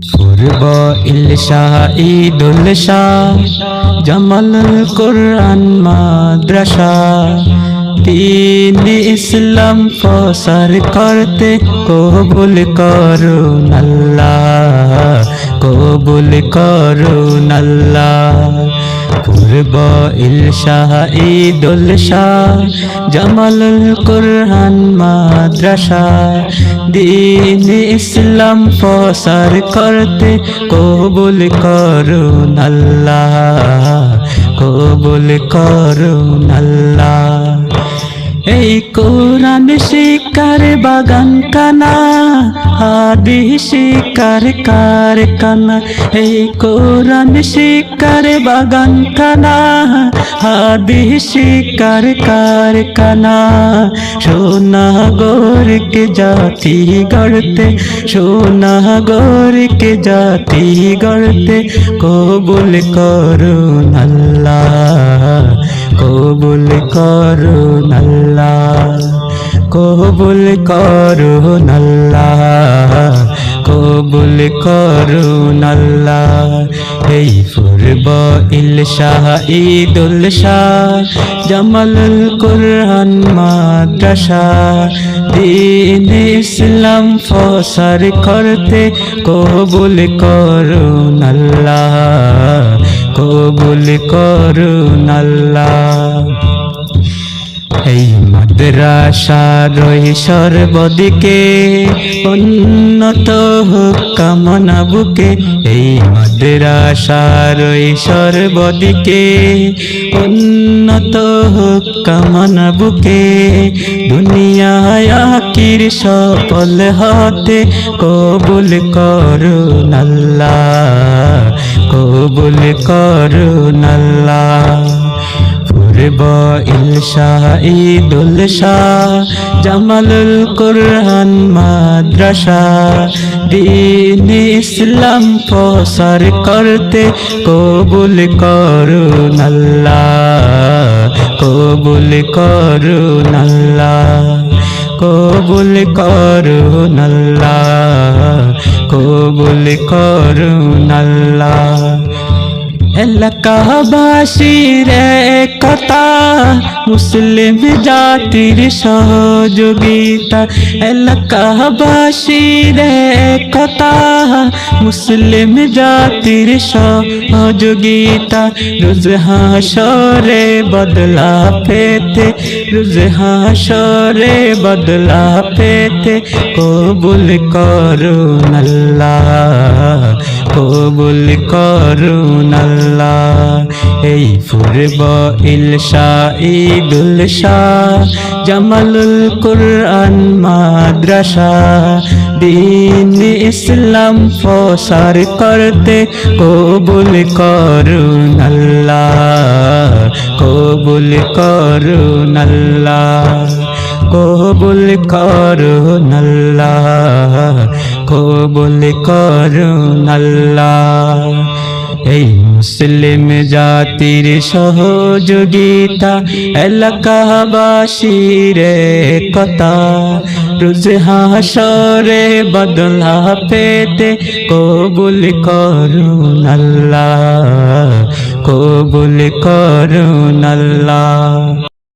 পূর্ব ইলশাহ ঈদুল শাহ জামালুল কুরআন মাদ্রাসা দ্বীন ইসলাম প্রসার করতে কবুল করুন আল্লাহ, কবুল করুন আল্লাহ। পূর্ব ইলশাহ ঈদুল শাহ জামালুল কুরআন মাদ্রাসা দ্বীন ইসলাম প্রসার করতে কবুল করুন আল্লাহ, কবুল করুন আল্লাহ। এই কোরআন শিকার বাগান কানা, হাদিস শিকার কারখানা। এই কোরআন শিকার বাগান কানা, হাদিস শিকার কারখানা। সোনাগর के जाति गढ़ते, सोनागর के जाति गढ़ते कबूल করুন আল্লাহ, কবুল করুন আল্লাহ, কবুল করুন আল্লাহ, কবুল করুন আল্লাহ। এই পূর্ব ইলশাহ ঈদুল শাহ জামালুল কুরআন মাদ্রাসা দ্বীন ইসলাম প্রসার করতে কবুল করুন আল্লাহ, কবুল করুন আল্লাহ। এই মাদ্রাসার সর্বদিকে উন্নত হোক কামনা বুকে। এই মাদ্রাসার সর্বদিকে উন্নত হোক কামনা বুকে। দুনিয়ায় আখির সফল হতে কবুল করুন আল্লাহ, কবুল করুন আল্লাহ। পূর্ব ইলশাহ ঈদুল শাহ জামালুল কুরআন মাদ্রাসা দ্বীন ইসলাম প্রসার করতে কবুল করুন আল্লাহ, কবুল করুন আল্লাহ, কবুল করুন আল্লাহ, কবুল করুন আল্লাহ। এলাকাবাসীর একতা, মুসলিম জাতির সহযোগিতা। এলাকাবাসীর একতা, মুসলিম জাতির সহযোগিতা। রোজ হাসরে বদলা পেতে, রোজ হাসরে বদলা পেতে কবুল করুন আল্লাহ, কবুল করুন আল্লাহ। এই পূর্ব ইলশাহ ঈদুল শাহ জামালুল কুরআন মাদ্রাসা দ্বীন ইসলাম প্রসার করতে কবুল করুন আল্লাহ, কবুল করুন আল্লাহ, কবুল করুন আল্লাহ, কবুল করুন আল্লাহ। এই মুসলিম জাতির সহযোগিতা, এলাকাবাসীর একতা। রোজ হাসরে বদলা পেতে কবুল করুন আল্লাহ, কবুল করুন আল্লাহ।